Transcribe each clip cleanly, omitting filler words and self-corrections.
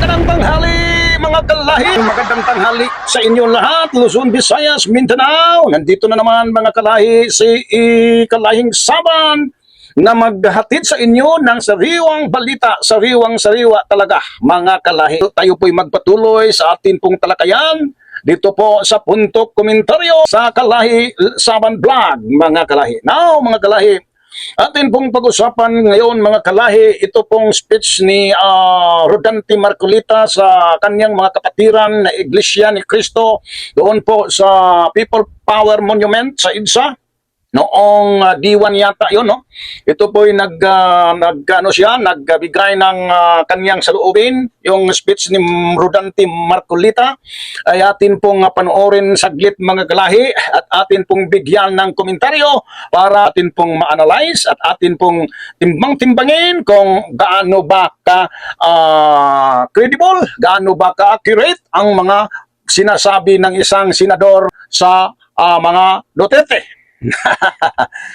Magandang tanghali mga kalahi, magandang tanghali sa inyo lahat, Luzon, Visayas, Mindanao. Nandito na naman mga kalahi si Kalahing Saban na maghatid sa inyo ng sariwang balita, sariwang-sariwa talaga mga kalahi. Tayo po'y magpatuloy sa atin pong talakayan dito po sa Puntok Komentaryo sa Kalahi Saban Vlog mga kalahi. Now mga kalahi, atin pong pag-usapan ngayon mga kalahi, ito pong speech ni Rodante Marcolita sa kanyang mga kapatiran na Iglesia ni Cristo doon po sa People Power Monument sa IDSA noong D1 yata yun, no? Ito po'y nagbigay ng kanyang saloobin, yung speech ni Rodante Marcolita ay atin pong panoorin saglit mga kalahi at atin pong bigyan ng komentaryo para atin pong ma-analyze at atin pong timbang-timbangin kung gaano ba ka credible, gaano ba ka accurate ang mga sinasabi ng isang senador sa mga Duterte.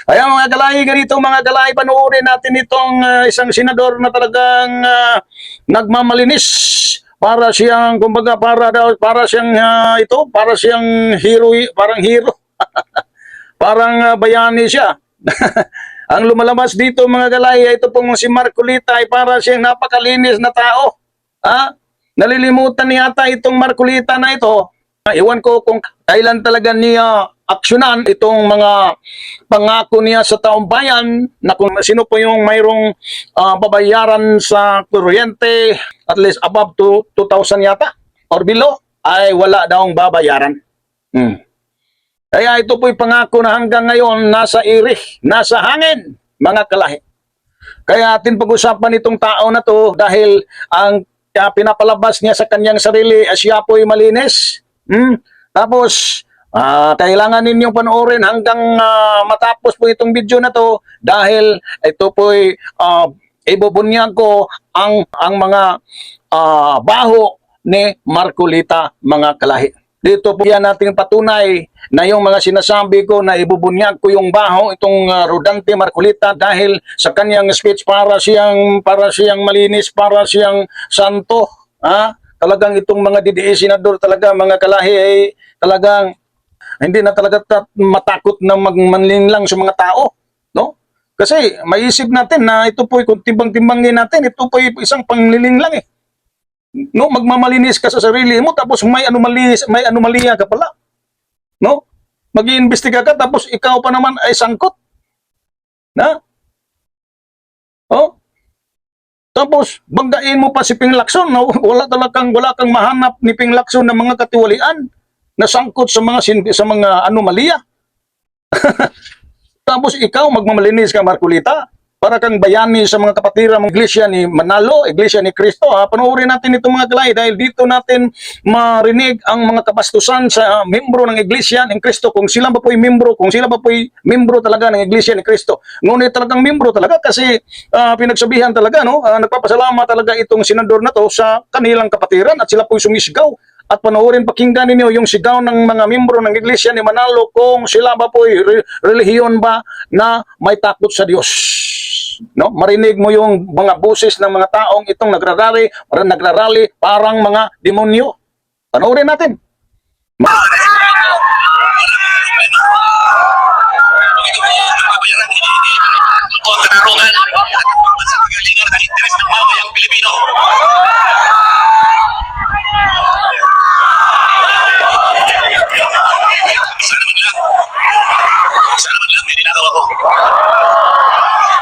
Kaya mga kalahi, ganito mga kalahi, panoorin natin itong isang senador na talagang nagmamalinis para siyang, kumbaga, para siyang para siyang hero, parang hero. Parang bayani siya. Ang lumalabas dito mga kalahi, ito pong si Marcolita ay para siyang napakalinis na tao. Nalilimutan niya yata itong Marcolita na ito. Iwan ko kung kailan talaga niya aksyonan itong mga pangako niya sa taong bayan na kung sino po yung mayroong babayaran sa kuryente at least above to 2,000 yata or below ay wala daw babayaran. Kaya ito po'y pangako na hanggang ngayon nasa irih, nasa hangin mga kalahi. Kaya atin pag-usapan itong tao na to dahil ang pinapalabas niya sa kanyang sarili ay siya po'y malinis. Tapos kailangan ninyong panoorin hanggang matapos po itong video na to dahil ito po'y ibubunyag ko ang mga baho ni Marcolita mga kalahi. Dito po yan nating patunay na yung mga sinasabi ko na ibubunyag ko yung baho itong Rodante Marcolita dahil sa kanyang speech para siyang malinis, para siyang santo. Talagang itong mga DDE senador talaga mga kalahi ay talagang hindi na talaga matakot na magmanlinlang sa mga tao, no? Kasi maiisip natin na ito po kung timbang-timbangin natin, ito po isang pangliling lang eh. No, magmamalinis ka sa sarili mo tapos may anomalya ka pala. No? Mag-iimbestiga ka tapos ikaw pa naman ay sangkot. Na? Oh? Tapos banggain mo pa si Ping Lacson, no? Wala kang mahanap ni Ping Lacson ng mga katiwalian na sangkot sa mga anomalya. Tapos ikaw magmamalinis ka Marcolita para kang bayani sa mga kapatiran ng Iglesia ni Manalo, Iglesia ni Cristo. Panoorin natin itong mga kalahi dahil dito natin marinig ang mga kabastusan sa membro ng Iglesia ng Cristo kung sila ba po'y membro talaga ng Iglesia ni Cristo. Ngunit talagang membro talaga kasi pinagsabihan talaga, no? Nagpapasalamat talaga itong senador na to sa kanilang kapatiran at sila po'y sumisigaw. At panoorin, pakinggan ninyo yung sigaw ng mga membro ng Iglesia ni Manalo kung sila ba po'y relihiyon ba na may takot sa Diyos. No? Marinig mo yung mga boses ng mga taong itong nagrarally parang mga demonyo. Panoorin natin. Katarungan sa pagalingan ng interes ng mamayang Pilipino. Sana man lang may ninakaw ako.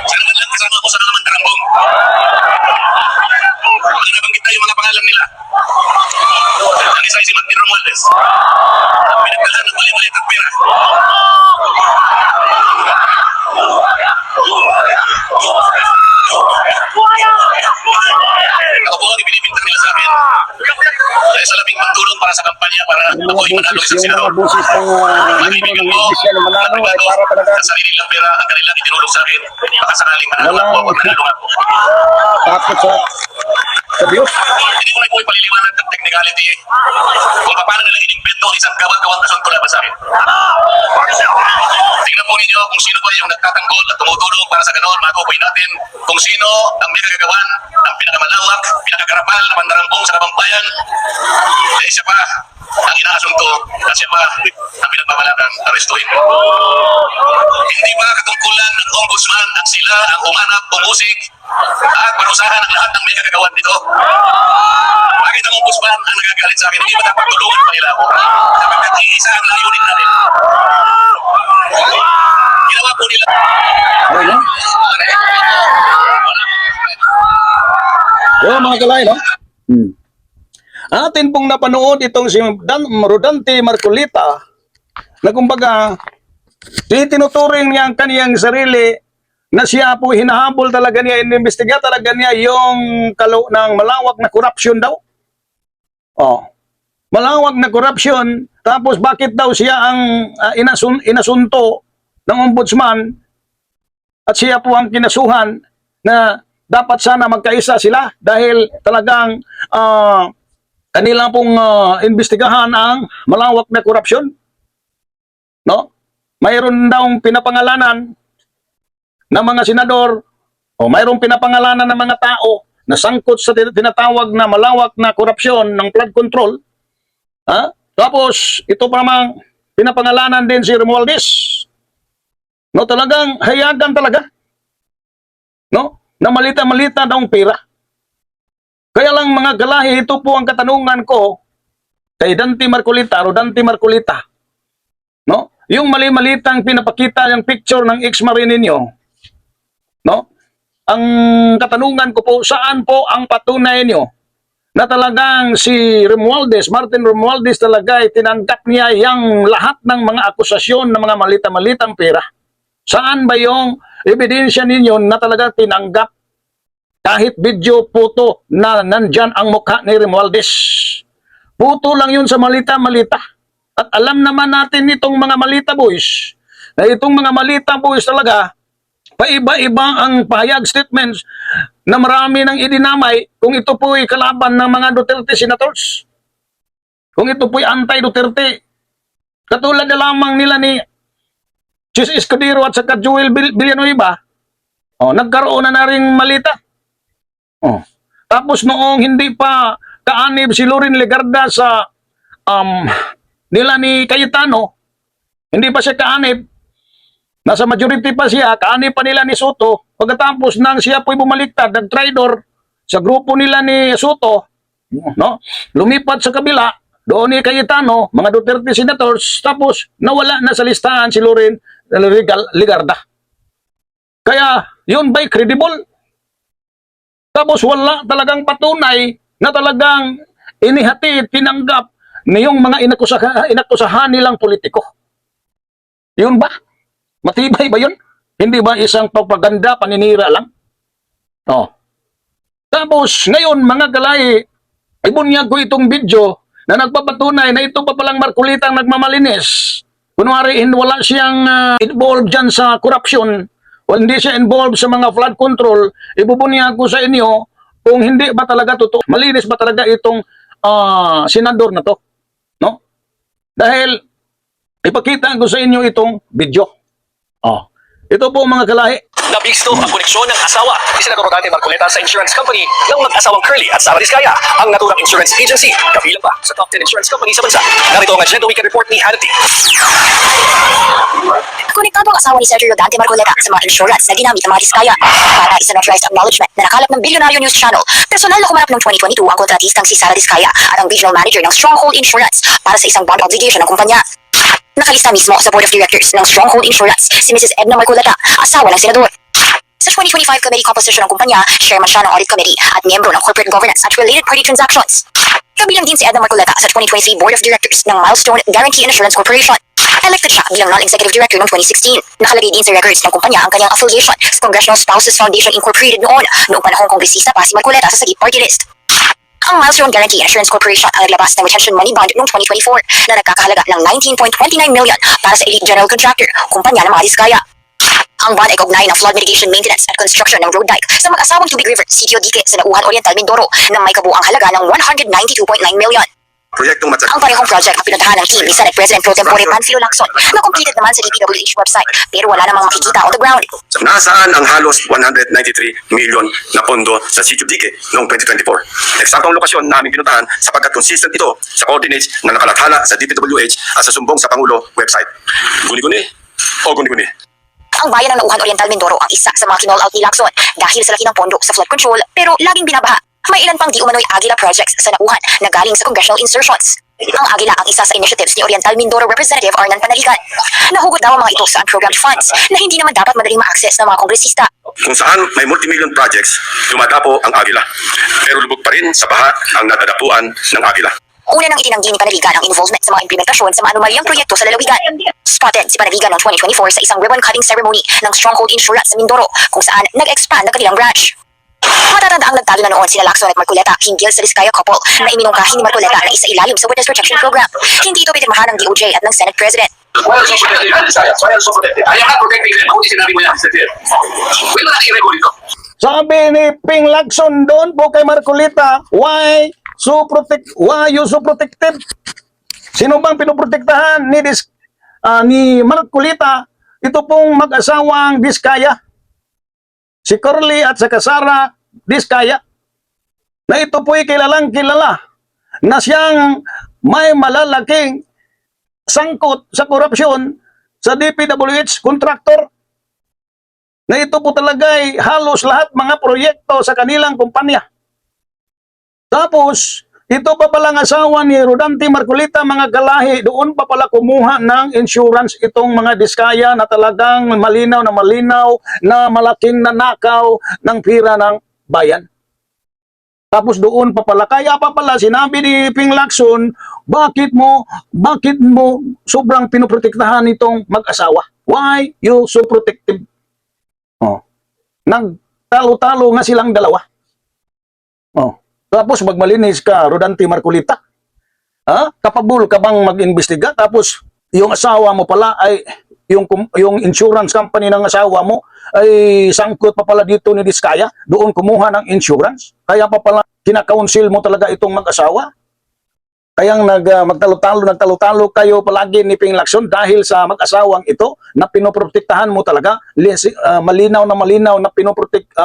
Sana man lang kasama ako sa mga mantarambong. Mga nabanggit tayo mga pangalan nila. Ang isa ay si Martin Romualdez. Ang pinagdala ng mali-mali at pera. Ako po ang ibinibintang nila sa akin. Dahil sa labing pagtulong para sa kampanya para ako'y manalo isang senador. Mamimigil ko at magbago sa sarili nilang pera ang kanilang itinulong sa akin. Baka sakaling manalo ako pag nanalo ako. Takot sa Diyos. Hindi ko na po ipaliliwanag ang teknik technicality kung paano nila inimbento ang isang gawang-gawang asunto laban sa akin. Tingnan po ninyo kung sino ba yung nagtatanggol at tumutulong para sa ganon matukoy natin kung sino ang may kagagawan ng pinakamalawak, pinakagarapal na mandarambong sa kapambayan. Eh siya pa ang inaasunto at siya pa ang pinagbabalakang arestuhin. Hindi ba katungkulan ng ombudsman ang sila ang umanap, umusik at parusahan ang lahat ng may kagagawan nito? Bakit ang ombudsman ang nagagalit sa akin? Hindi ba dapat tulungan pa nila ako? Sapagkat iisa ang layunin natin. Ginawa po nila. Okay, no? Yo, mga kalay, no? Atin pong napanood itong si Rodante Marcolita na kumbaga tinuturing niya ang kaniyang sarili na siya po hinahabol talaga niya, inimbestiga talaga niya yung ng malawak na corruption daw. Oh. Malawak na corruption, tapos bakit daw siya ang inasunto ng ombudsman at siya po ang kinasuhan na dapat sana magkaisa sila dahil talagang kanila pong imbestigahan ang malawak na korupsyon. No? Mayroon daw pinapangalanan ng mga senador o mayroong pinapangalanan ng mga tao na sangkot sa tinatawag na malawak na korupsyon ng flood control. Ha? Tapos, ito pa namang pinapangalanan din si Romualdez. No, talagang hayagan talaga. No? Na malita-malita daw ang pera. Kaya lang mga galahi, ito po ang katanungan ko kay Rodante Marcolita. No? Yung mali-malitang pinapakita yung picture ng ex-marine ninyo. No? Ang katanungan ko po, saan po ang patunay niyo na talagang si Martin Romualdez talaga ay tinanggap niya yung lahat ng mga akusasyon ng mga malita-malitang pera? Saan ba yung ebidensya ninyo na talaga tinanggap kahit video, foto na nandyan ang mukha ni Romualdez? Puto lang yun sa malita-malita. At alam naman natin itong mga malita boys, na itong mga malita boys talaga, paiba-iba ang pahayag statements na marami nang idinamay kung ito po'y kalaban ng mga Duterte senators. Kung ito po'y anti-Duterte. Katulad na lamang nila ni Chis Escudero at saka Joel Villanueva, nagkaroon na rin malita. Tapos noong hindi pa kaanib si Loren Legarda sa nila ni Cayetano, hindi pa siya kaanib, nasa majority pa siya, kaanib pa nila ni Soto. Pagkatapos nang siya po'y bumaliktad, nag-tridor sa grupo nila ni Soto, no? Lumipat sa kabila, doon ni Cayetano, mga Duterte senators, tapos nawala na sa listahan si Loren Legarda. Kaya yun ba'y credible? Tapos wala talagang patunay na talagang inihati, tinanggap niyong mga inakusahan nilang politiko. Yun ba? Matibay ba yun? Hindi ba isang propaganda, paninira lang? Tapos ngayon mga galay, ibunyag ko itong video na nagpapatunay na ito pa palang Marcolita ang nagmamalinis. Kunwari wala siyang involved dyan sa corruption, o hindi siya involved sa mga flood control, ibubunyag ko sa inyo kung hindi ba talaga totoo, malinis ba talaga itong senador na to. No? Dahil ipakita ko sa inyo itong video. Ito po mga kalahi. Nabisto ang koneksyon ng asawa ni Senador Rodante Marcolita sa insurance company ng mag-asawang Curly at Sara Diskaya, ang naturang insurance agency, kabilang pa sa top 10 insurance company sa bansa. Narito ang Agenda Weekend Report ni Hannity. Konektado ang asawa ni Sergio Rodante Marcolita sa mga insurance na ginamit ng mga Diskaya para isa-notarized acknowledgement na nakalap ng Bilyonaryo News Channel. Personal na kumarap ng 2022 ang kontratistang si Sara Diskaya at ang regional manager ng Stronghold Insurance para sa isang bond obligation ng kumpanya. Nakalista mismo sa Board of Directors ng Stronghold Insurance si Mrs. Edna Marcolita, asawa ng senador. Sa 2025 committee composition ng kumpanya, chairman siya ng audit committee at miyembro ng corporate governance at related party transactions. Kabilang din si Edna Marcolita sa 2023 Board of Directors ng Milestone Guarantee Insurance Corporation. Elected siya bilang non-executive director noong 2016. Nakalagay din sa records ng kumpanya ang kanyang affiliation sa Congressional Spouses Foundation Incorporated noong panahong kongresista pa si Marcolita sa Sagip Party List. Ang Milestone Guarantee Insurance Corporation ang naglabas ng retention money bond noong 2024 na nagkakahalaga ng 19.29 million para sa elite general contractor, kumpanya ng mga Diskaya. Ang bond ay kaugnay ng flood mitigation maintenance at construction ng road dike sa mag-asawang Tubig River, Sitio Dique sa Nauhan Oriental, Mindoro na may kabuuang halaga ng 192.9 million. Proyektong Ang parehong project ang pinuntahan ng team ni Senate President Pro Tempore Panfilo Lacson na completed naman sa DPWH website pero wala namang makikita on the ground. Nasaan ang halos 193 million na pondo sa Sitio Dique noong 2024? Eksaktong lokasyon namin pinuntahan sapagkat consistent ito sa coordinates na nakalathala sa DPWH at sa sumbong sa Pangulo website. Guni-guni o guni-guni? Ang bayan ng Nauhan Oriental, Mindoro ang isa sa mga kinall out ni Lacson dahil sa laki ng pondo sa flood control pero laging binabaha. May ilan pang di umano'y Agila projects sa Nauhan na galing sa congressional insertions. Ang Agila ang isa sa initiatives ni Oriental Mindoro Representative Arnan Panaligan. Nahugot daw ang mga ito sa unprogrammed funds na hindi naman dapat madaling ma-access ng mga kongresista. Kung saan may multimillion projects, dumadapo ang Agila. Pero lubog pa rin sa baha ang natadapuan ng Agila. Una nang itinanggi ni Panaligan ang involvement sa mga implementasyon sa maanumalyang proyekto sa lalawigan. Spotted si Panaligan noong 2024 sa isang ribbon-cutting ceremony ng Stronghold Insurance sa Mindoro kung saan nag-expand ang kanilang branch. Matatanda ang nagtalo na noon sina Lacson at Marcoleta hinggil sa Diskaya couple na iminungkahi ni Marcoleta na isa ilalim sa Witness Protection Program. Hindi ito pinirmahan ng DOJ at ng Senate President. Why are you so protected? Why are you so protected? I am not protecting them. Kung sinabi mo yan, Mr. Chair. Wala natin i-record ito. Sabi ni Ping Lacson doon po kay Marcoleta, why you so protected? Sino bang pinoprotektahan ni Marcoleta? Ito pong mag-asawang Diskaya. Si Curly at sa Sara Diskaya. Na ito po'y kilalang kilala na siyang may malalaking sangkot sa korupsyon sa DPWH contractor. Na ito po talaga ay halos lahat mga proyekto sa kanilang kumpanya. Tapos, ito pa palang asawa ni Rodante Marcoleta, mga galahi, doon pa pala kumuha ng insurance itong mga Diskaya na talagang malinaw na malaking nanakaw ng pira ng bayan. Tapos doon pa pala, kaya pa pala sinabi ni Ping Lacson, bakit mo sobrang pinoprotektahan itong mag-asawa? Why you so protective? Oh. Nagtalo-talo nga silang dalawa. Oh. Tapos magmalinis ka, Rodante Marcoleta. Ha? Kapabul ka bang mag-imbestiga? Tapos yung asawa mo pala ay yung insurance company ng asawa mo ay sangkot pa pala dito ni Diskaya. Doon kumuha ng insurance. Kaya pa pala kinakaunsil mo talaga itong mag-asawa. Kaya nagtalo-talo kayo palagi ni Ping Lacson dahil sa mag-asawang ito na pinoprotektahan mo talaga. Malinaw na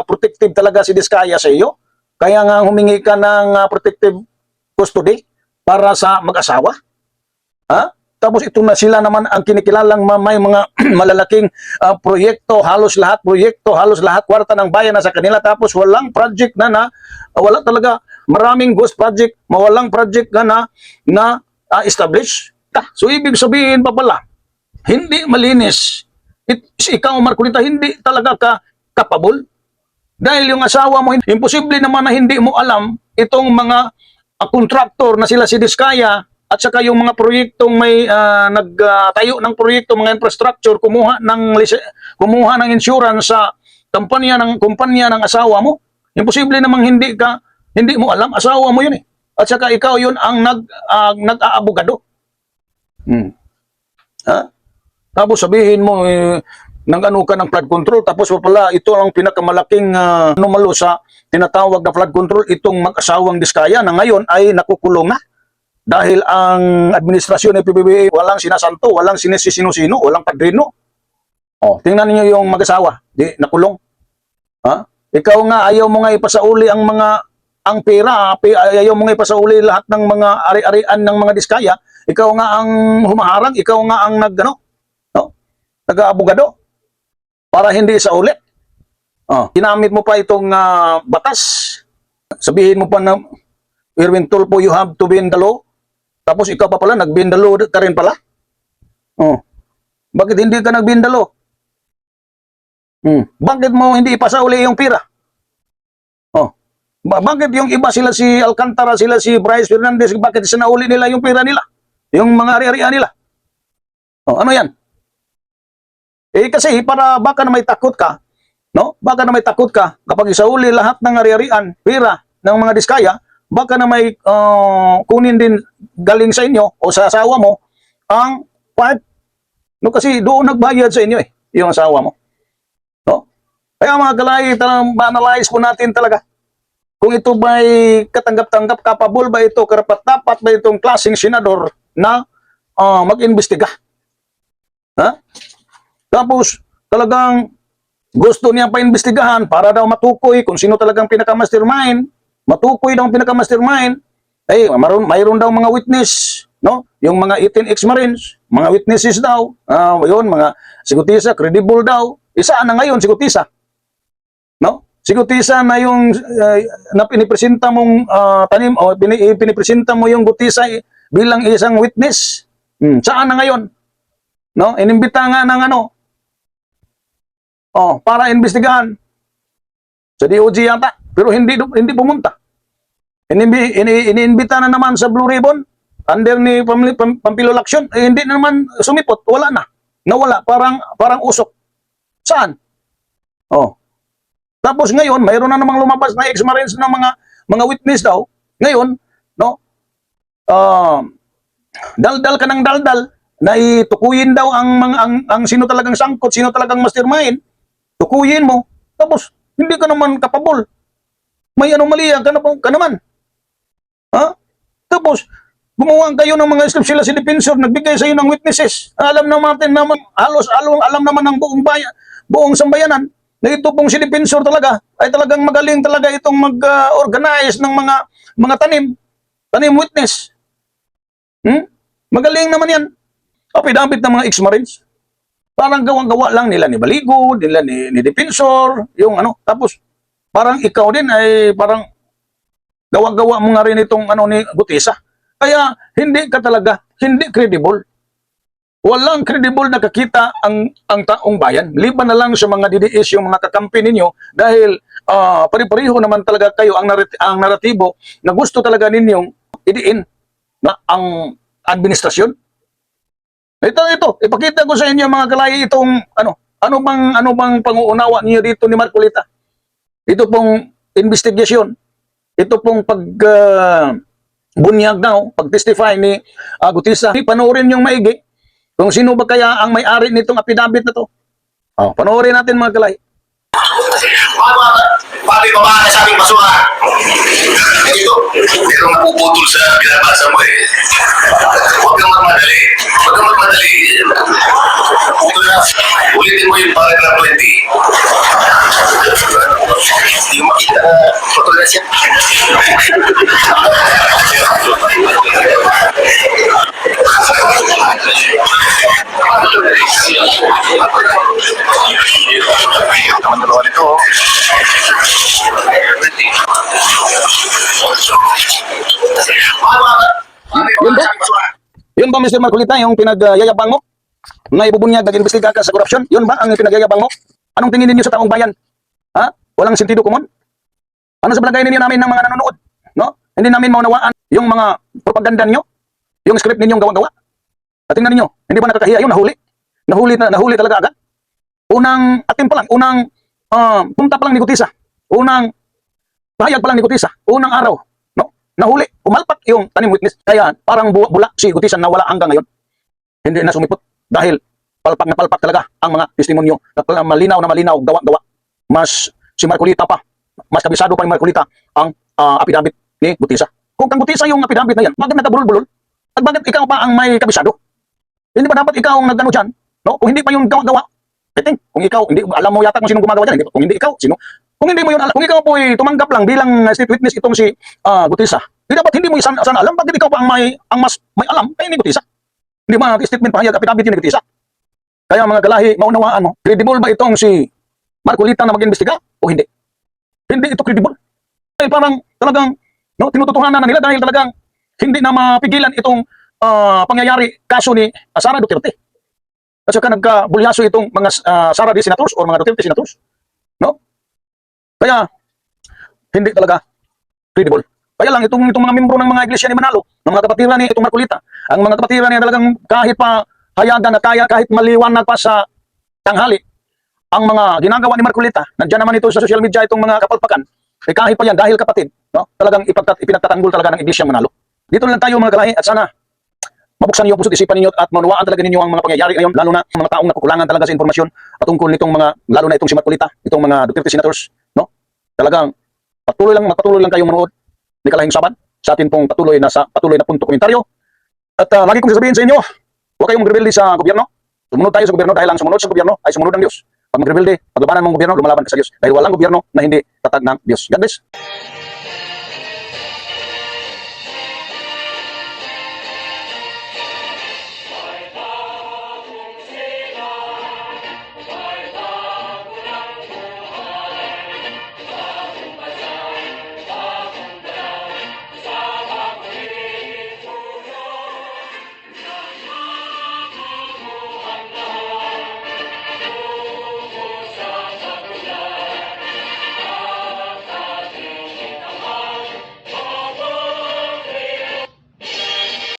protective talaga si Diskaya sa iyo. Kaya nga humingi ka ng protective custody para sa mag-asawa. Ha? Tapos ito na sila naman ang kinikilalang may mga malalaking proyekto, halos lahat kwarta ng bayan na sa kanila. Tapos walang project wala talaga, maraming ghost project, mawalang project na establish. So ibig sabihin pa pala, hindi malinis. Ikaw, Marcoleta, hindi talaga ka kapabol. Dahil yung asawa mo, imposible naman na hindi mo alam itong mga kontraktor na sila si Diskaya at saka yung mga proyektong may nagtayo ng proyekto, mga infrastructure, kumuha ng insurance sa kumpanya ng asawa mo. Imposible namang hindi mo alam, asawa mo yun eh. At saka ikaw yun ang nag-aabogado. Ha? Tapos sabihin mo nang-ano ka ng flood control, tapos pala ito ang pinakamalaking numalo sa tinatawag na flood control, itong mag-asawang Diskaya na ngayon ay nakukulong na. Dahil ang administrasyon ng PBBA walang sinasanto, walang sinisino-sino, walang padrino. Oh, tingnan niyo yung mag-asawa, di nakulong. Ha? Ikaw nga ayaw mo nga ipasauli ang pera, ayaw mo nga ipasauli lahat ng mga ari-arian ng mga Diskaya. Ikaw nga ang humaharang, ikaw nga ang nag-aabogado para hindi sa ulit. Ginamit mo pa itong batas. Sabihin mo pa na Erwin Tulfo, you have to bend the law. Tapos ikaw pa pala, nag-bend the law ka rin pala. Bakit hindi ka nag-bend the law? Bakit mo hindi ipasauli yung pira? Bakit yung iba, sila si Alcantara, sila si Bryce Fernandez, bakit sinauli nila yung pira nila? Yung mga ari-arian nila? Ano yan? Kasi para baka na may takot ka, no? Baka na may takot ka kapag isauli lahat ng ari-arian, pira ng mga Diskaya, baka na may kunin din galing sa inyo o sa asawa mo ang part. No, kasi doon nagbayad sa inyo yung asawa mo. Kaya mga kalahi, ma-analyze po natin talaga kung ito ba'y katanggap-tanggap, kapabol ba ito, karapat-dapat ba itong klaseng senador na mag-imbestiga. Ha? Tapos talagang gusto niya pa-imbestigahan para daw matukoy kung sino talagang pinaka-mastermind, matukoy daw ang pinaka-mastermind. Ay, mayroon daw mga witness, no? Yung mga 18 ex-Marines, mga witnesses daw, yun, mga sigutisa, credible daw. Isa na ngayon, sigutisa. No? Sigutisa na yung na pinipresenta mong tanim o pinipresenta mo yung gutisa bilang isang witness. Saan na ngayon? No? Inimbita nga ng para imbestigahan sa DOJ yata, pero hindi pumunta. Iniimbita na naman sa Blue Ribbon under ni Pampilo Lacson, hindi na naman sumipot, wala na. Nawala, parang usok. Saan? Tapos ngayon, mayroon na namang lumabas na ex-Marines na mga witness daw. Ngayon, no? Daldal ka ng daldal na itukuyin daw ang sino talagang sangkot, sino talagang mastermind. Tukuyin mo. Tapos hindi ka naman kapabol. May anomalya ka naman. Ha? Tapos gumawa kayo ng mga script, sila si defensor, nagbigay sa iyo ng witnesses. Alam naman halos alam naman ng buong bayan, buong sambayanan na ito pong si defensor talaga ay talagang magaling talaga itong mag-organize ng mga tanim witness. Magaling naman yan. Apid-apid ng mga ex-Marines. Parang gawang-gawa lang nila ni Baligo, nila ni defensor, yung tapos parang ikaw din ay parang gawa-gawa mo nga rin itong ni Gutisa. Kaya hindi ka talaga, hindi credible. Walang credible na kakita ang taong bayan. Liban na lang sa mga DDS, yung mga kakampi ninyo, dahil pare-pareho naman talaga kayo ang naratibo na gusto talaga ninyong idiin na ang administrasyon. Ito, ipakita ko sa inyo mga kalay itong ano bang panguunawa niyo dito ni Marcolita. Ito pong investigasyon, ito pong bunyag daw, pag-testify ni Gutisa. Panoorin yung maigi kung sino ba kaya ang may-ari nitong affidavit na to. Panoorin natin mga kalay. Paano yung mga nasabing basura? Ito, merong napuputol sa binabasa mo eh. Huwag kang magmadali. Ito na, ulitin mo yung paragraph 20. Hindi mo makita na putol na siya. Naman dalawa nito. Yun ba, Mr. Marcolita, yung pinagyayabang mo? Na ibubunyag, nag-imbestiga ka sa korupsyon? Yun ba ang pinagyayabang mo? Anong tingin ninyo sa taong bayan? Ha? Walang sentido komon? Ano sa palagay ninyo namin ng mga nanonood? No? Hindi namin maunawaan yung mga propaganda niyo, yung script ninyong gawa-gawa. At tingnan ninyo, hindi ba nakakahiya yun? Nahuli talaga agad. Unang atin pa lang, unang punta pa lang ni Gutisa, unang pahayag pa lang ni Gutisa, unang araw, no? Nahuli, umalpak yung tanim witness. Kaya parang bula si Gutisa na wala hanggang ngayon. Hindi na sumipot dahil palpak na palpak talaga ang mga testimonyo. Malinaw na malinaw, gawa-gawa. Mas si Marcolita pa, mas kabisado pa ni Marcolita ang affidavit ni Gutisa. Kung kang Gutisa yung affidavit na yan, bakit nagkabulol-bulol? At bakit ikaw pa ang may kabisado? Hindi ba dapat ikaw ang nagano dyan? No? Kung hindi pa yung gawa-gawa, I think, kung ikaw, hindi, alam mo yata kung sinong gumagawa dyan. Kung hindi ikaw, sino? Kung hindi mo yun alam, kung ikaw po ay tumanggap lang bilang state witness itong si Gutisa, dapat hindi mo sana alam, bakit ikaw pa ang mas may alam kay ni Gutisa? Hindi ba statement pahayag, affidavit yun ni Gutisa? Kaya mga galahi, maunawaan mo, credible ba itong si Marcolita na mag-imbestiga o hindi? Hindi ito credible. Ay parang talagang tinututuhanan na nila dahil talagang hindi na mapigilan itong pangyayari kaso ni Sara Duterte. At saka nagkabulyaso itong mga Sara de senators o mga Duterte senators. No? Kaya hindi talaga credible. Kaya lang itong mga membro ng mga iglesia ni Manalo, ng mga kapatiran ni itong Marcolita, ang mga kapatiran niya talagang kahit pa hayagan at kahit maliwanag pa sa tanghali, ang mga ginagawa ni Marcolita, nandiyan naman ito sa social media itong mga kapalpakan, kahit pa yan dahil kapatid, no? Talagang ipinagtatanggol talaga ng iglesia Manalo. Dito lang tayo mga kalahi at sana mabuksan niyo ang puso't isipan ninyo at maunawaan talaga ninyo ang mga pangyayari ngayon, lalo na ang mga taong nakukulangan talaga sa informasyon patungkol nitong mga, lalo na itong si Marcolita, itong mga Duterte senators, no? Talagang patuloy lang kayong manood, di kalahing saban sa atin pong patuloy na punto komentaryo. At lagi kong sasabihin sa inyo, huwag kayong magrebelde sa gobyerno. Sumunod tayo sa gobyerno dahil ang sumunod sa gobyerno ay sumunod ng Diyos. Pag magrebelde, paglabanan mong gobyerno, lumalaban ka sa Diyos. Dahil walang gobyerno na hindi tatag ng Diyos. God bless.